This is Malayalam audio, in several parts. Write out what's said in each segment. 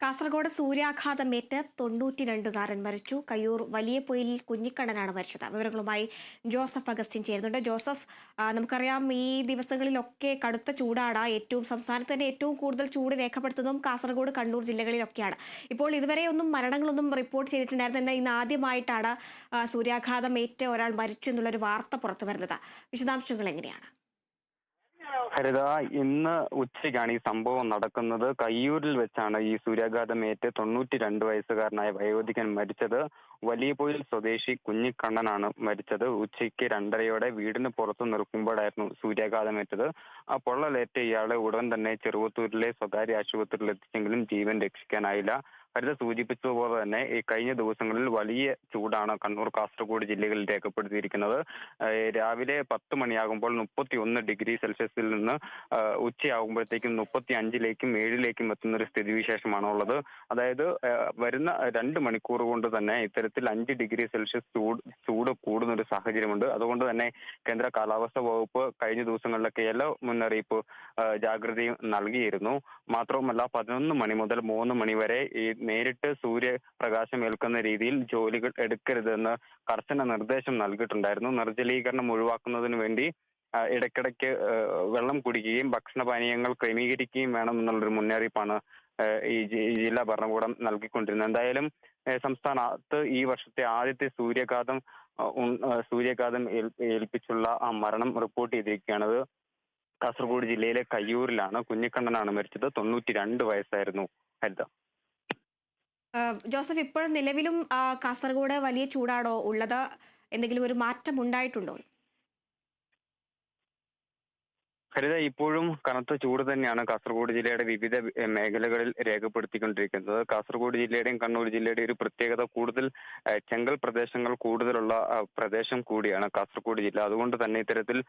കാസർഗോഡ് സൂര്യാഘാതമേറ്റ് 92കാരൻ മരിച്ചു. കയ്യൂർ വലിയ പൊയിലിൽ കുഞ്ഞിക്കണ്ണനാണ് മരിച്ചത്. വിവരങ്ങളുമായി ജോസഫ് അഗസ്റ്റിൻ ചേരുന്നുണ്ട്. ജോസഫ്, നമുക്കറിയാം ഈ ദിവസങ്ങളിലൊക്കെ കടുത്ത ചൂടാണ്. സംസ്ഥാനത്ത് തന്നെ ഏറ്റവും കൂടുതൽ ചൂട് രേഖപ്പെടുത്തുന്നതും കാസർഗോഡ്, കണ്ണൂർ ജില്ലകളിലൊക്കെയാണ്. ഇപ്പോൾ ഇതുവരെ മരണങ്ങളൊന്നും റിപ്പോർട്ട് ചെയ്തിട്ടുണ്ടായിരുന്നില്ല. എന്നാൽ ഇന്ന് ആദ്യമായിട്ടാണ് സൂര്യാഘാതമേറ്റ് ഒരാൾ മരിച്ചു എന്നുള്ളൊരു വാർത്ത പുറത്തു വരുന്നത്. വിശദാംശങ്ങൾ എങ്ങനെയാണ്? ഹരിത, ഇന്ന് ഉച്ചയ്ക്കാണ് ഈ സംഭവം നടക്കുന്നത്. കയ്യൂരിൽ വെച്ചാണ് ഈ സൂര്യാഘാതമേറ്റ് 92 വയസ്സുകാരനായ വയോധികൻ മരിച്ചത്. വലിയ പൊയിൽ സ്വദേശി കുഞ്ഞിക്കണ്ണനാണ് മരിച്ചത്. ഉച്ചയ്ക്ക് 2:30 വീടിന് പുറത്തു നിൽക്കുമ്പോഴായിരുന്നു സൂര്യാഘാതമേറ്റത്. ആ പൊള്ളലേറ്റ ഇയാളെ ഉടൻ തന്നെ ചെറുവത്തൂരിലെ സ്വകാര്യ ആശുപത്രിയിൽ എത്തിച്ചെങ്കിലും ജീവൻ രക്ഷിക്കാനായില്ല. ഹരിത സൂചിപ്പിച്ചതുപോലെ തന്നെ ഈ കഴിഞ്ഞ ദിവസങ്ങളിൽ വലിയ ചൂടാണ് കണ്ണൂർ, കാസർഗോഡ് ജില്ലകളിൽ രേഖപ്പെടുത്തിയിരിക്കുന്നത്. രാവിലെ 10 മണിയാകുമ്പോൾ 31 ഡിഗ്രി സെൽഷ്യസിൽ നിന്ന് ഉച്ചയാകുമ്പോഴത്തേക്കും 35ലേക്കും 7ലേക്കും എത്തുന്ന ഒരു സ്ഥിതിവിശേഷമാണ് ഉള്ളത്. അതായത് വരുന്ന 2 മണിക്കൂർ കൊണ്ട് തന്നെ ഇത്തരത്തിൽ 5 ഡിഗ്രി സെൽഷ്യസ് ചൂട് കൂടുന്ന ഒരു സാഹചര്യമുണ്ട്. അതുകൊണ്ട് തന്നെ കേന്ദ്ര കാലാവസ്ഥാ വകുപ്പ് കഴിഞ്ഞ ദിവസങ്ങളിലൊക്കെ യെല്ലോ മുന്നറിയിപ്പ് ജാഗ്രതയും നൽകിയിരുന്നു. മാത്രവുമല്ല 11 മണി മുതൽ 3 മണി വരെ ഈ നേരിട്ട് സൂര്യപ്രകാശം ഏൽക്കുന്ന രീതിയിൽ ജോലികൾ എടുക്കരുതെന്ന് കർശന നിർദ്ദേശം നൽകിയിട്ടുണ്ടായിരുന്നു. നിർജ്ജലീകരണം ഒഴിവാക്കുന്നതിന് വേണ്ടി ഇടയ്ക്കിടയ്ക്ക് വെള്ളം കുടിക്കുകയും ഭക്ഷണപാനീയങ്ങൾ ക്രമീകരിക്കുകയും വേണം എന്നുള്ളൊരു മുന്നറിയിപ്പാണ് ഈ ജില്ലാ ഭരണകൂടം നൽകിക്കൊണ്ടിരുന്നത്. എന്തായാലും സംസ്ഥാനത്ത് ഈ വർഷത്തെ ആദ്യത്തെ സൂര്യാഘാതം ഏൽപ്പിച്ചുള്ള ആ മരണം റിപ്പോർട്ട് ചെയ്തിരിക്കുകയാണത് കാസർഗോഡ് ജില്ലയിലെ കയ്യൂരിലാണ്. കുഞ്ഞിക്കണ്ണനാണ് മരിച്ചത്. 92 വയസ്സായിരുന്നു. ഹരിത. ജോസഫ്, ഇപ്പോൾ നിലവിലും കാസർഗോഡ് വലിയ ചൂടാണോ ഉള്ളത്? എന്തെങ്കിലും ഒരു മാറ്റം ഉണ്ടായിട്ടുണ്ടോ? ഹരിത, ഇപ്പോഴും കനത്ത ചൂട് തന്നെയാണ് കാസർഗോഡ് ജില്ലയുടെ വിവിധ മേഖലകളിൽ രേഖപ്പെടുത്തിക്കൊണ്ടിരിക്കുന്നത്. കാസർഗോഡ് ജില്ലയുടെയും കണ്ണൂർ ജില്ലയുടെയും ഒരു പ്രത്യേകത, കൂടുതൽ ചെങ്കൽ പ്രദേശങ്ങൾ കൂടുതലുള്ള പ്രദേശം കൂടിയാണ് കാസർഗോഡ് ജില്ല. അതുകൊണ്ട് തന്നെ ഇത്തരത്തിൽ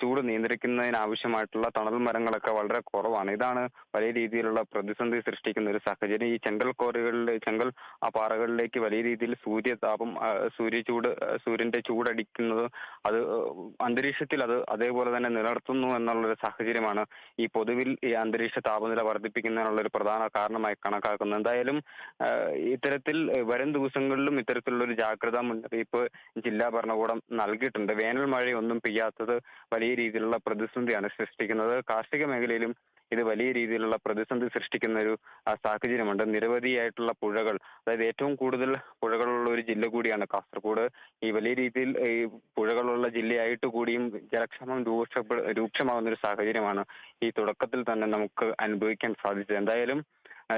ചൂട് നിയന്ത്രിക്കുന്നതിനാവശ്യമായിട്ടുള്ള തണൽ മരങ്ങളൊക്കെ വളരെ കുറവാണ്. ഇതാണ് വലിയ രീതിയിലുള്ള പ്രതിസന്ധി സൃഷ്ടിക്കുന്ന ഒരു സാഹചര്യം. ഈ ചെങ്കൽ പാറകളിലേക്ക് വലിയ രീതിയിൽ സൂര്യന്റെ ചൂടടിക്കുന്നത് അത് അന്തരീക്ഷത്തിൽ അത് അതേപോലെ തന്നെ നിലനിർത്തുന്നു എന്നുള്ളൊരു സാഹചര്യമാണ് ഈ പൊതുവിൽ ഈ അന്തരീക്ഷ താപനില വർദ്ധിപ്പിക്കുന്നതിനുള്ള ഒരു പ്രധാന കാരണമായി കണക്കാക്കുന്നത്. എന്തായാലും ഇത്തരത്തിൽ വരും ദിവസങ്ങളിലും ഇത്തരത്തിലുള്ള ഒരു ജാഗ്രതാ മുന്നറിയിപ്പ് ജില്ലാ ഭരണകൂടം നൽകിയിട്ടുണ്ട്. വേനൽ മഴയൊന്നും പെയ്യാത്തത് വലിയ രീതിയിലുള്ള പ്രതിസന്ധിയാണ് സൃഷ്ടിക്കുന്നത്. കാർഷിക മേഖലയിലും ഇത് വലിയ രീതിയിലുള്ള പ്രതിസന്ധി സൃഷ്ടിക്കുന്ന ഒരു സാഹചര്യമുണ്ട്. നിരവധിയായിട്ടുള്ള പുഴകൾ, അതായത് ഏറ്റവും കൂടുതൽ പുഴകളുള്ള ഒരു ജില്ല കൂടിയാണ് കാസർഗോഡ്. ഈ വലിയ രീതിയിൽ ഈ പുഴകളുള്ള ജില്ലയായിട്ട് കൂടിയും ജലക്ഷാമം രൂക്ഷമാകുന്ന ഒരു സാഹചര്യമാണ് ഈ തുടക്കത്തിൽ തന്നെ നമുക്ക് അനുഭവിക്കാൻ സാധിച്ചത്. എന്തായാലും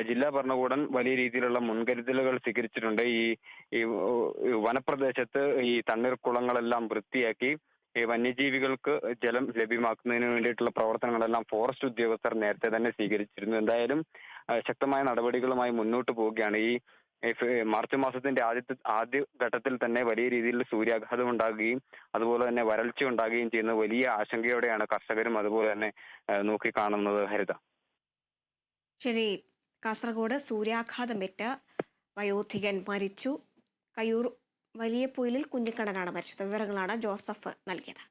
ജില്ലാ ഭരണകൂടം വലിയ രീതിയിലുള്ള മുൻകരുതലുകൾ സ്വീകരിച്ചിട്ടുണ്ട്. ഈ വനപ്രദേശത്ത് ഈ തണ്ണീർക്കുളങ്ങളെല്ലാം വൃത്തിയാക്കി ഈ വന്യജീവികൾക്ക് ജലം ലഭ്യമാക്കുന്നതിന് വേണ്ടിയിട്ടുള്ള പ്രവർത്തനങ്ങളെല്ലാം ഫോറസ്റ്റ് ഉദ്യോഗസ്ഥർ നേരത്തെ തന്നെ സ്വീകരിച്ചിരുന്നു. എന്തായാലും ശക്തമായ നടപടികളുമായി മുന്നോട്ട് പോവുകയാണ്. ഈ മാർച്ച് മാസത്തിന്റെ ആദ്യ ഘട്ടത്തിൽ തന്നെ വലിയ രീതിയിൽ സൂര്യാഘാതം ഉണ്ടാകുകയും അതുപോലെ തന്നെ വരൾച്ച ഉണ്ടാകുകയും ചെയ്യുന്ന വലിയ ആശങ്കയോടെയാണ് കർഷകരും അതുപോലെ തന്നെ നോക്കിക്കാണുന്നത്. ഹരിത. ശരി. കാസർഗോഡ് സൂര്യാഘാതമേറ്റ് വയോധികൻ മരിച്ചു. കയ്യൂർ വലിയ പൊയിലിൽ കുഞ്ഞിക്കണ്ണനാണ് മരിച്ചത്. വിവരങ്ങളാണ് ജോസഫ് നൽകിയത്.